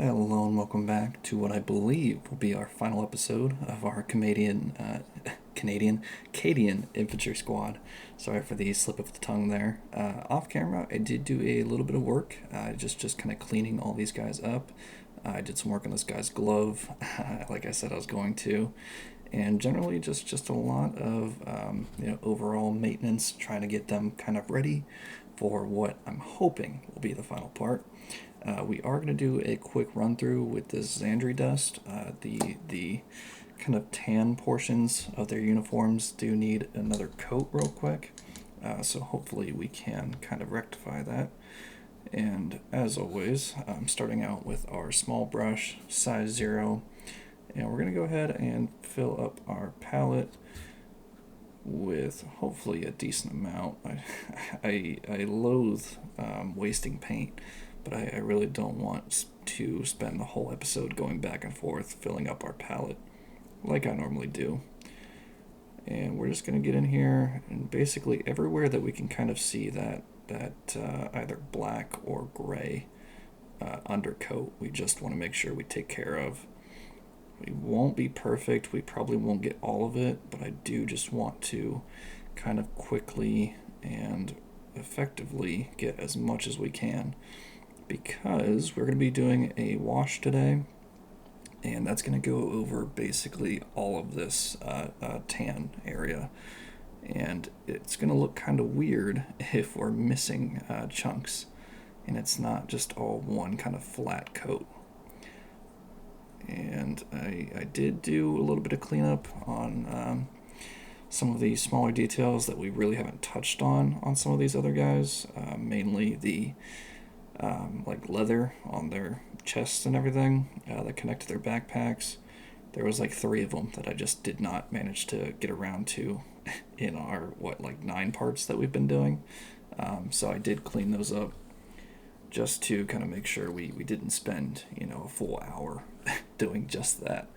Hello and welcome back to what I believe will be our final episode of our Cadian Infantry Squad. Sorry for the slip of the tongue there. Off camera, I did do a little bit of work, just kind of cleaning all these guys up. I did some work on this guy's glove, like I said I was going to, and generally just a lot of overall maintenance, trying to get them kind of ready for what I'm hoping will be the final part. We are going to do a quick run through with this Xandri dust. The kind of tan portions of their uniforms do need another coat real quick. So hopefully we can kind of rectify that. And as always, I'm starting out with our small brush, size 0. And we're going to go ahead and fill up our palette with hopefully a decent amount. I loathe wasting paint, but I really don't want to spend the whole episode going back and forth filling up our palette like I normally do. And we're just going to get in here and basically everywhere that we can kind of see that either black or gray undercoat, we just want to make sure we take care of. We won't be perfect, we probably won't get all of it, but I do just want to kind of quickly and effectively get as much as we can, because we're going to be doing a wash today, and that's going to go over basically all of this tan area, and it's going to look kind of weird if we're missing chunks and it's not just all one kind of flat coat. And I did do a little bit of cleanup on some of the smaller details that we really haven't touched on some of these other guys, mainly the like leather on their chests and everything that connect to their backpacks. There was like 3 of them that I just did not manage to get around to in our 9 parts that we've been doing. So I did clean those up just to kind of make sure we didn't spend a full hour doing just that.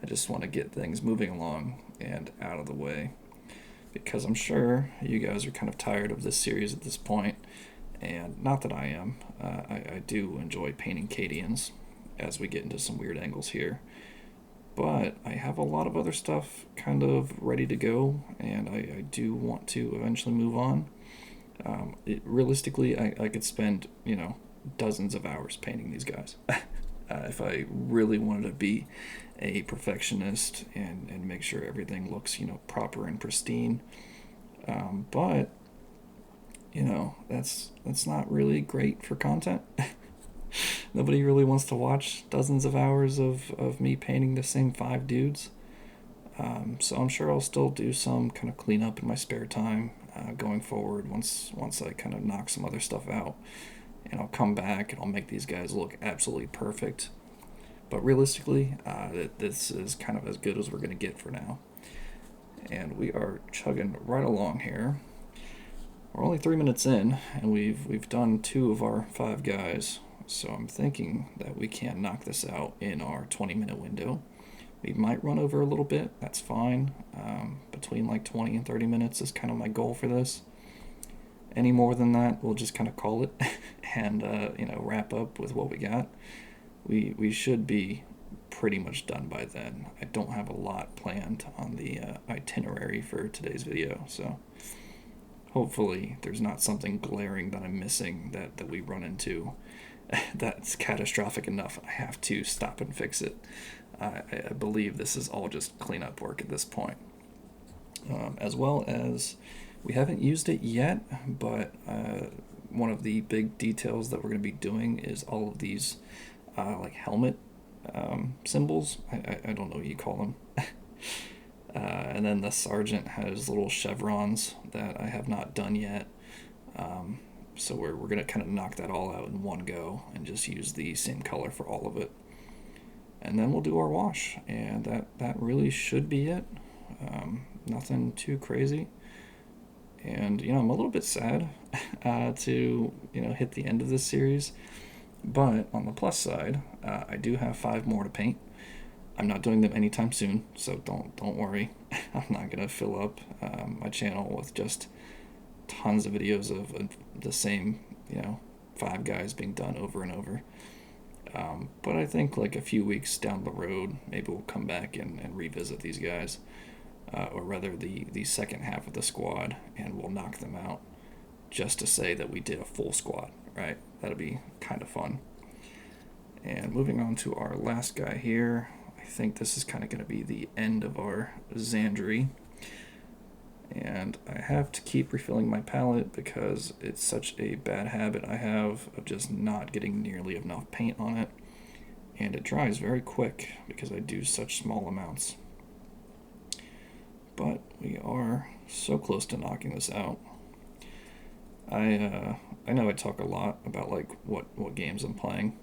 I just want to get things moving along and out of the way, because I'm sure you guys are kind of tired of this series at this point. And not that I am. I do enjoy painting Cadians as we get into some weird angles here. But I have a lot of other stuff kind of ready to go, and I do want to eventually move on. Realistically, I could spend, dozens of hours painting these guys. If I really wanted to be a perfectionist and make sure everything looks, proper and pristine. But that's not really great for content. Nobody really wants to watch dozens of hours of me painting the same 5 dudes. So I'm sure I'll still do some kind of cleanup in my spare time going forward once I kind of knock some other stuff out. And I'll come back and I'll make these guys look absolutely perfect. But realistically, this is kind of as good as we're going to get for now. And we are chugging right along here. We're only 3 minutes in, and we've done 2 of our 5 guys, so I'm thinking that we can knock this out in our 20-minute window. We might run over a little bit, that's fine. Between 20 and 30 minutes is kind of my goal for this. Any more than that, we'll just kind of call it and wrap up with what we got. We should be pretty much done by then. I don't have a lot planned on the itinerary for today's video, so hopefully there's not something glaring that I'm missing that we run into that's catastrophic enough I have to stop and fix it. I believe this is all just cleanup work at this point. As well as, we haven't used it yet, but one of the big details that we're going to be doing is all of these helmet symbols. I don't know what you call them. And then the sergeant has little chevrons that I have not done yet. So we're going to kind of knock that all out in one go and just use the same color for all of it. And then we'll do our wash, and that really should be it. Nothing too crazy. And, I'm a little bit sad to, hit the end of this series. But on the plus side, I do have 5 more to paint. I'm not doing them anytime soon, so don't worry. I'm not going to fill up my channel with just tons of videos of the same, 5 guys being done over and over. But I think like a few weeks down the road, maybe we'll come back and revisit these guys, or rather the second half of the squad, and we'll knock them out just to say that we did a full squad, right? That'll be kind of fun. And moving on to our last guy here, I think this is kind of going to be the end of our Xandri. And I have to keep refilling my palette because it's such a bad habit I have of just not getting nearly enough paint on it. And it dries very quick because I do such small amounts. But we are so close to knocking this out. I know I talk a lot about like what games I'm playing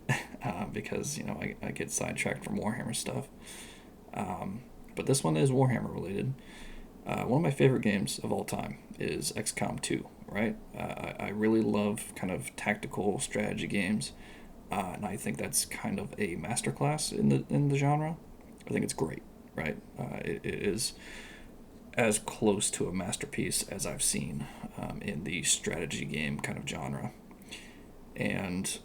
because I get sidetracked from Warhammer stuff. But this one is Warhammer related. One of my favorite games of all time is XCOM 2, right? I really love kind of tactical strategy games, and I think that's kind of a masterclass in the genre. I think it's great, right? It is as close to a masterpiece as I've seen in the strategy game kind of genre. And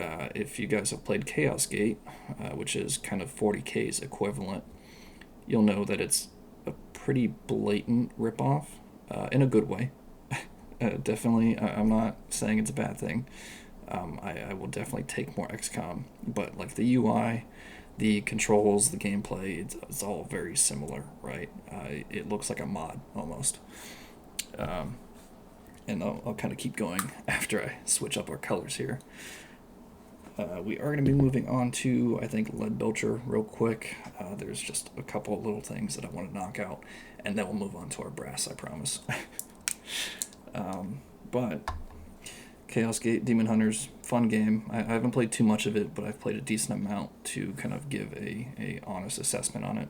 if you guys have played Chaos Gate, which is kind of 40K's equivalent, you'll know that it's a pretty blatant ripoff in a good way. Definitely, I'm not saying it's a bad thing. I will definitely take more XCOM, but like the UI, the controls, the gameplay, it's all very similar, right? It looks like a mod almost. And I'll kind of keep going after I switch up our colors here. We are going to be moving on to, I think, Leadbelcher real quick. There's just a couple of little things that I want to knock out, and then we'll move on to our brass, I promise. But Chaos Gate Demon Hunters, fun game. I haven't played too much of it, but I've played a decent amount to kind of give a honest assessment on it.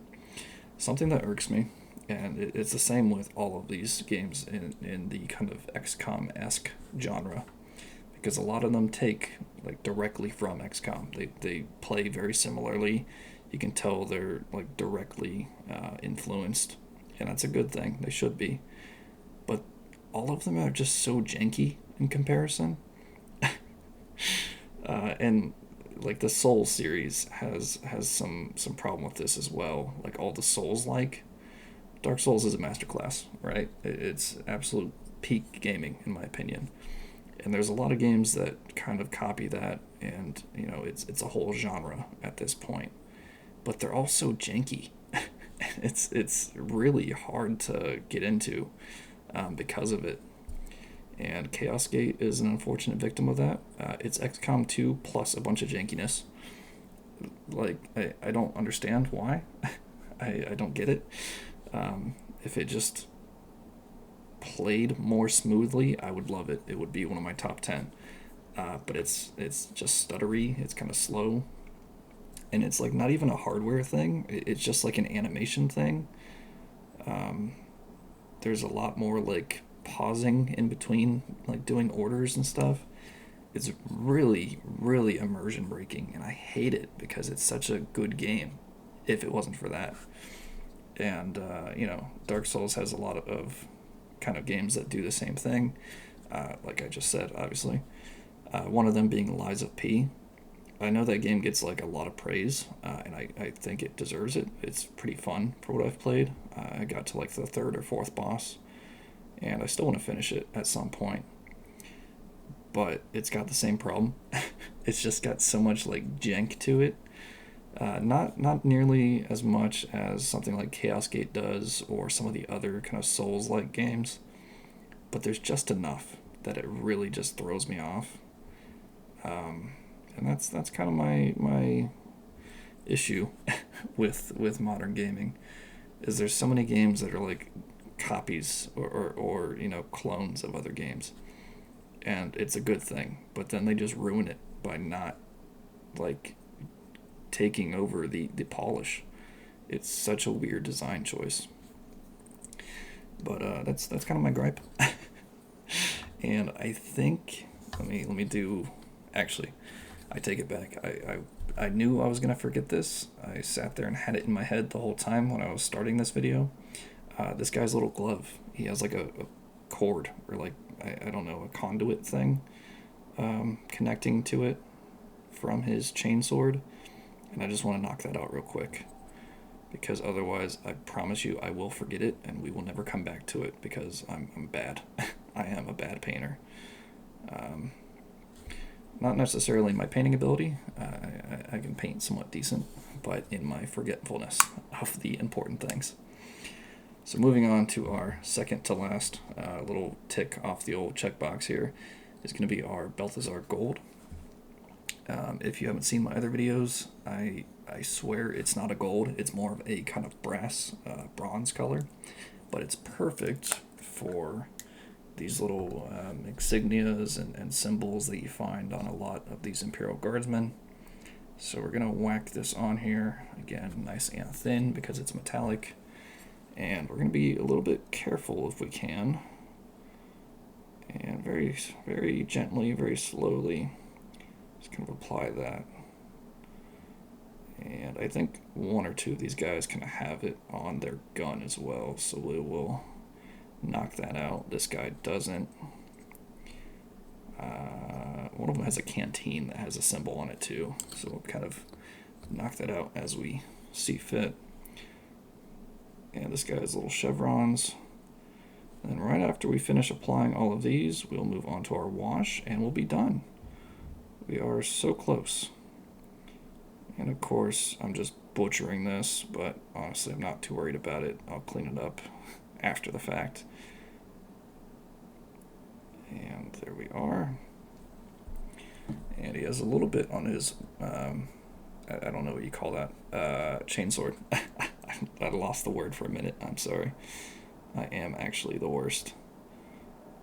Something that irks me, and it's the same with all of these games in the kind of XCOM-esque genre, because a lot of them take like directly from XCOM. They play very similarly. You can tell they're like directly influenced, and that's a good thing. They should be, but all of them are just so janky in comparison. And like the Souls series has some problem with this as well. Like all the Souls, like Dark Souls is a masterclass, right? It's absolute peak gaming in my opinion. And there's a lot of games that kind of copy that, and it's a whole genre at this point. But they're all so janky. It's really hard to get into because of it. And Chaos Gate is an unfortunate victim of that. It's XCOM 2 plus a bunch of jankiness. Like, I don't understand why. I don't get it. If it just played more smoothly, I would love it. It would be one of my top 10. But it's just stuttery. It's kind of slow. And it's like not even a hardware thing. It's just like an animation thing. There's a lot more like pausing in between like doing orders and stuff. It's really, really immersion breaking, and I hate it because it's such a good game if it wasn't for that. And Dark Souls has a lot of kind of games that do the same thing, like I just said, obviously. One of them being Lies of P. I know that game gets like a lot of praise, and I think it deserves it. It's pretty fun for what I've played. I got to like the third or fourth boss, and I still want to finish it at some point. But it's got the same problem. It's just got so much like jank to it. Not nearly as much as something like Chaos Gate does, or some of the other kind of Souls-like games. But there's just enough that it really just throws me off. And that's kind of my issue with modern gaming. Is there's so many games that are like copies or clones of other games, and it's a good thing, but then they just ruin it by not like taking over the polish. It's such a weird design choice, but that's kind of my gripe. And I think let me do actually I take it back. I knew I was gonna forget this. I sat there and had it in my head the whole time when I was starting this video. This guy's little glove, he has like a cord, or like I don't know, a conduit thing connecting to it from his chainsword, and I just want to knock that out real quick, because otherwise I promise you I will forget it and we will never come back to it, because I'm bad. I am a bad painter. Not necessarily my painting ability. I can paint somewhat decent, but in my forgetfulness of the important things. So moving on to our second to last little tick off the old checkbox here is going to be our Balthazar Gold. If you haven't seen my other videos, I swear it's not a gold. It's more of a kind of brass, bronze color, but it's perfect for these little insignias and symbols that you find on a lot of these Imperial Guardsmen. So we're going to whack this on here, again, nice and thin because it's metallic. And we're going to be a little bit careful if we can. And very, very gently, very slowly, just kind of apply that. And I think one or two of these guys kind of have it on their gun as well, so we will knock that out. This guy doesn't. One of them has a canteen that has a symbol on it too, so we'll kind of knock that out as we see fit. And this guy has little chevrons. And then right after we finish applying all of these, we'll move on to our wash and we'll be done. We are so close. And of course, I'm just butchering this, but honestly, I'm not too worried about it. I'll clean it up after the fact. And there we are. And he has a little bit on his, I don't know what you call that, chainsword. I lost the word for a minute, I'm sorry. I am actually the worst.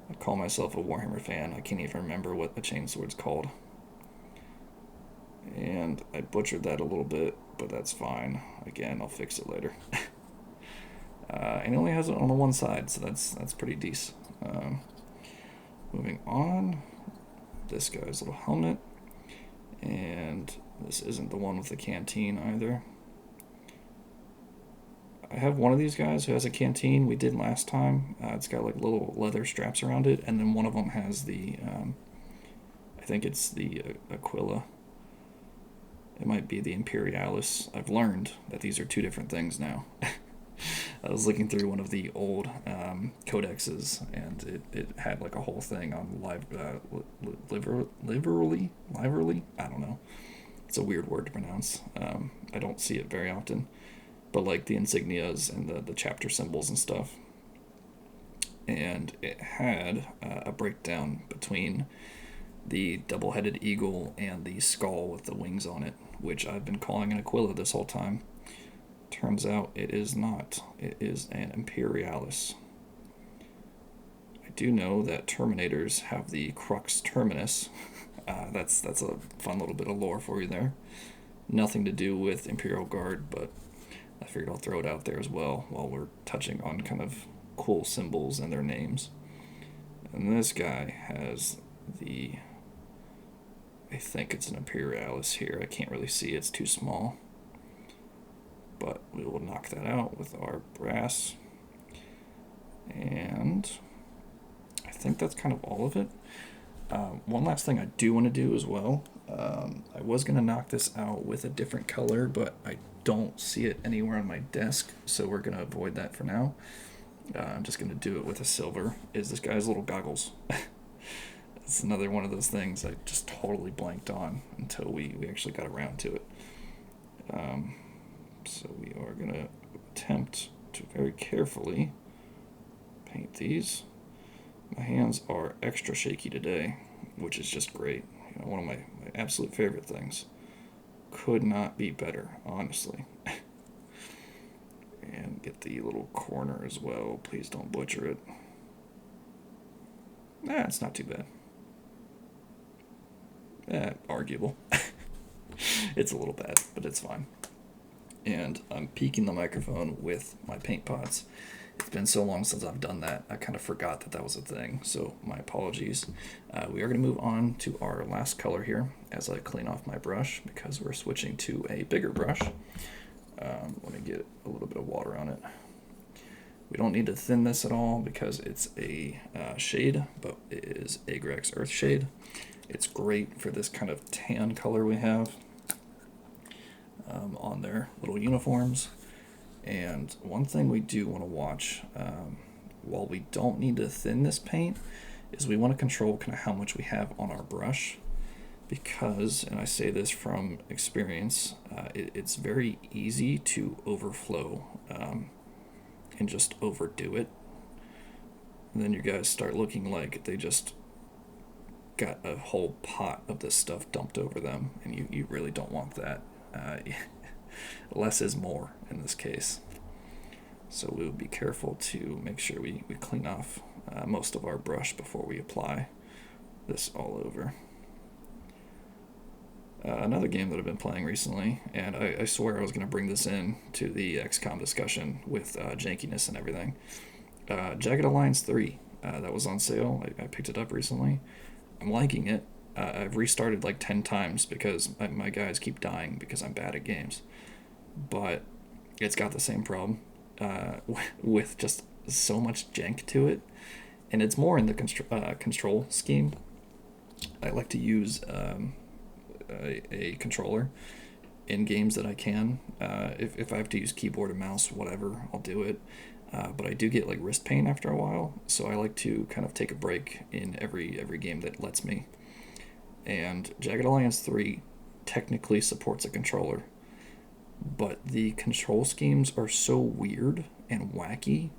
I call myself a Warhammer fan. I can't even remember what the chainsword's called. And I butchered that a little bit, but that's fine. Again, I'll fix it later. And he only has it on the one side, so that's pretty decent. Moving on, this guy's little helmet, and this isn't the one with the canteen either. I have one of these guys who has a canteen. We did last time. It's got like little leather straps around it, and then one of them has the, I think it's the Aquila. It might be the Imperialis. I've learned that these are two different things now. I was looking through one of the old codexes, and it had like a whole thing on liverally? I don't know. It's a weird word to pronounce. I don't see it very often. But like the insignias and the chapter symbols and stuff. And it had a breakdown between the double-headed eagle and the skull with the wings on it, which I've been calling an Aquila this whole time. Turns out it is not. It is an Imperialis. I do know that Terminators have the Crux Terminus. That's a fun little bit of lore for you there. Nothing to do with Imperial Guard, but I figured I'll throw it out there as well while we're touching on kind of cool symbols and their names. And this guy has the, I think it's an Imperialis here. I can't really see, it's too small. But we will knock that out with our brass. And I think that's kind of all of it. One last thing I do want to do as well. I was going to knock this out with a different color, but I don't see it anywhere on my desk, so we're going to avoid that for now. I'm just going to do it with a silver. Is this guy's little goggles. It's another one of those things I just totally blanked on until we actually got around to it. So we are going to attempt to very carefully paint these. My hands are extra shaky today, which is just great. You know, one of my absolute favorite things. Could not be better, honestly. And get the little corner as well. Please don't butcher it. It's not too bad. Arguable. It's a little bad, but it's fine. And I'm peeking the microphone with my paint pots. It's been so long since I've done that, I kind of forgot that was a thing, so my apologies. We are going to move on to our last color here as I clean off my brush, because we're switching to a bigger brush. Let me get a little bit of water on it. We don't need to thin this at all because it's a shade, but it is Agrex Earth Shade. It's great for this kind of tan color we have on their little uniforms. And one thing we do want to watch, while we don't need to thin this paint, is we want to control kind of how much we have on our brush, because, and I say this from experience, it's very easy to overflow and just overdo it. And then you guys start looking like they just got a whole pot of this stuff dumped over them, and you really don't want that. Less is more in this case. So we would be careful to make sure we clean off most of our brush before we apply this all over. Another game that I've been playing recently, and I swear I was going to bring this in to the XCOM discussion with jankiness and everything. Jagged Alliance 3, that was on sale. I picked it up recently. I'm liking it. I've restarted like 10 times because my guys keep dying because I'm bad at games. But it's got the same problem with just so much jank to it. And it's more in the control scheme. I like to use a controller in games that I can. If I have to use keyboard and mouse, whatever, I'll do it. But I do get like wrist pain after a while, so I like to kind of take a break in every game that lets me. And Jagged Alliance 3 technically supports a controller, but the control schemes are so weird and wacky,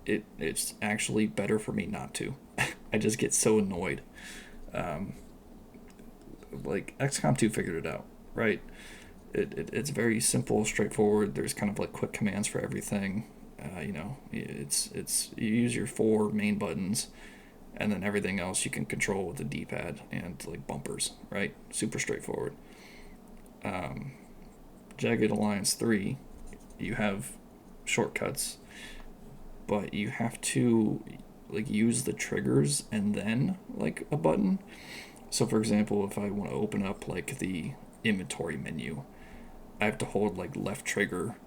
it's actually better for me not to. I just get so annoyed. Like, XCOM 2 figured it out, right? It's very simple, straightforward. There's kind of like quick commands for everything. It's you use your 4 main buttons, and then everything else you can control with the D-pad and like bumpers, right? Super straightforward. Jagged Alliance 3, you have shortcuts, but you have to like use the triggers and then like a button. So for example, if I want to open up like the inventory menu, I have to hold like left trigger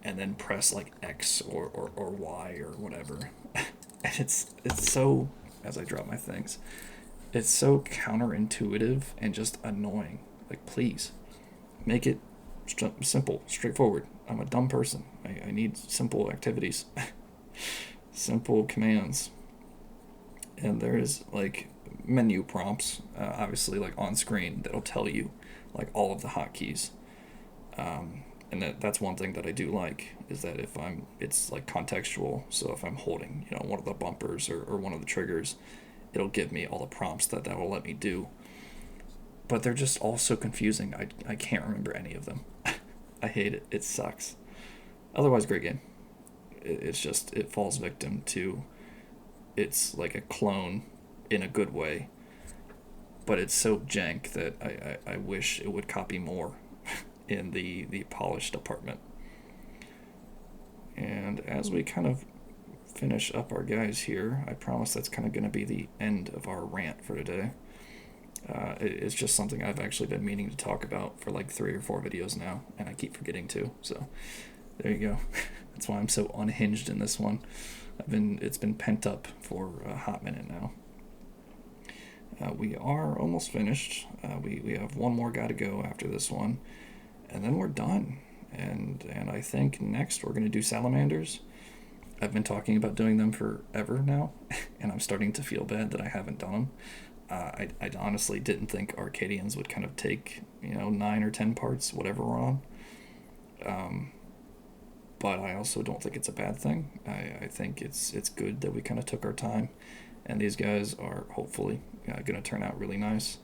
and then press like X or Y or whatever. And it's so, as I drop my things, it's so counterintuitive and just annoying. Like, please make it simple, straightforward. I'm a dumb person. I need simple activities, simple commands. And there is like menu prompts, obviously like on screen, that'll tell you like all of the hotkeys. And that's one thing that I do like, is that it's like contextual. So if I'm holding, one of the bumpers or one of the triggers, it'll give me all the prompts that will let me do. But they're just all so confusing. I can't remember any of them. I hate it. It sucks. Otherwise, great game. It's just, it falls victim to, it's like a clone in a good way. But it's so jank that I wish it would copy more in the polish department. And as we kind of finish up our guys here, I promise that's kind of going to be the end of our rant for today. It's just something I've actually been meaning to talk about for like 3 or 4 videos now, and I keep forgetting to. So there you go. That's why I'm so unhinged in this one. It's been pent up for a hot minute now. We are almost finished. We have one more guy to go after this one, and then we're done. And I think next we're going to do salamanders. I've been talking about doing them forever now, and I'm starting to feel bad that I haven't done them. I honestly didn't think our Cadians would kind of take 9 or 10 parts, whatever we're on. But I also don't think it's a bad thing. I think it's good that we kind of took our time, and these guys are hopefully going to turn out really nice.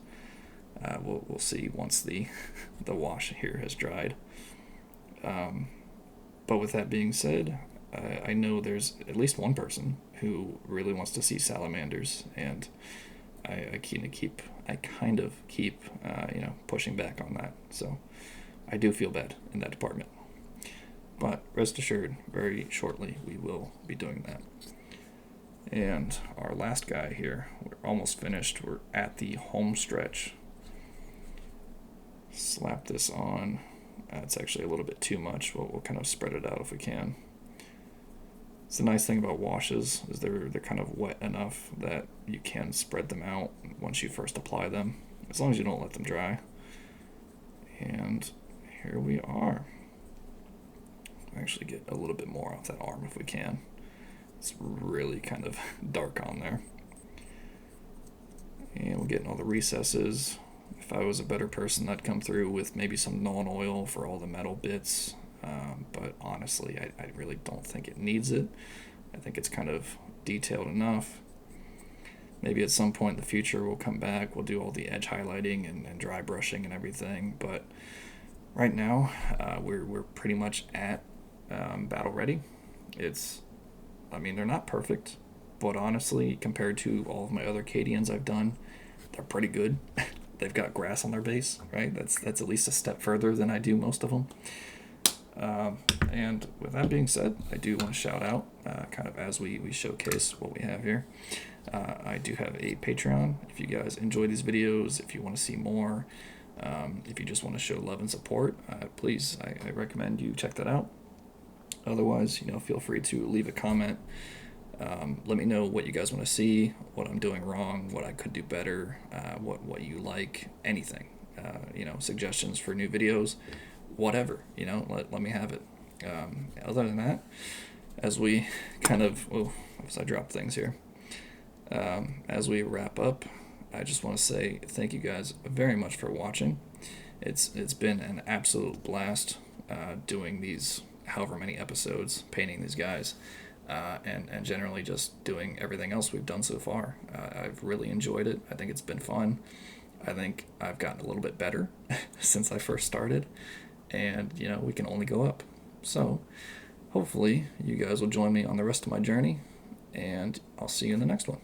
We'll see once the wash here has dried. But with that being said, I know there's at least one person who really wants to see salamanders, and I kind of keep pushing back on that. So I do feel bad in that department. But rest assured, very shortly we will be doing that. And our last guy here, we're almost finished. We're at the home stretch. Slap this on. It's actually a little bit too much. We'll kind of spread it out if we can. It's the nice thing about washes is they're kind of wet enough that you can spread them out once you first apply them, as long as you don't let them dry. And here we are. Actually get a little bit more off that arm if we can. It's really kind of dark on there. And we're getting all the recesses. If I was a better person, I'd come through with maybe some non-oil for all the metal bits. But honestly, I really don't think it needs it. I think it's kind of detailed enough. Maybe at some point in the future we'll come back, we'll do all the edge highlighting and dry brushing and everything. But right now, we're pretty much at battle ready. They're not perfect, but honestly, compared to all of my other Cadians I've done, they're pretty good. They've got grass on their base, right? That's at least a step further than I do most of them. And with that being said, I do want to shout out, kind of as we showcase what we have here. I do have a Patreon. If you guys enjoy these videos, if you want to see more, if you just want to show love and support, please, I recommend you check that out. Otherwise, feel free to leave a comment. Let me know what you guys want to see, what I'm doing wrong, what I could do better, what you like, anything. Suggestions for new videos, whatever. Let me have it. Other than that, as we kind of, as I drop things here, as we wrap up, I just want to say thank you guys very much for watching. It's been an absolute blast doing these however many episodes, painting these guys, and generally just doing everything else we've done so far. I've really enjoyed it. I think it's been fun. I think I've gotten a little bit better since I first started, and we can only go up. So hopefully you guys will join me on the rest of my journey, and I'll see you in the next one.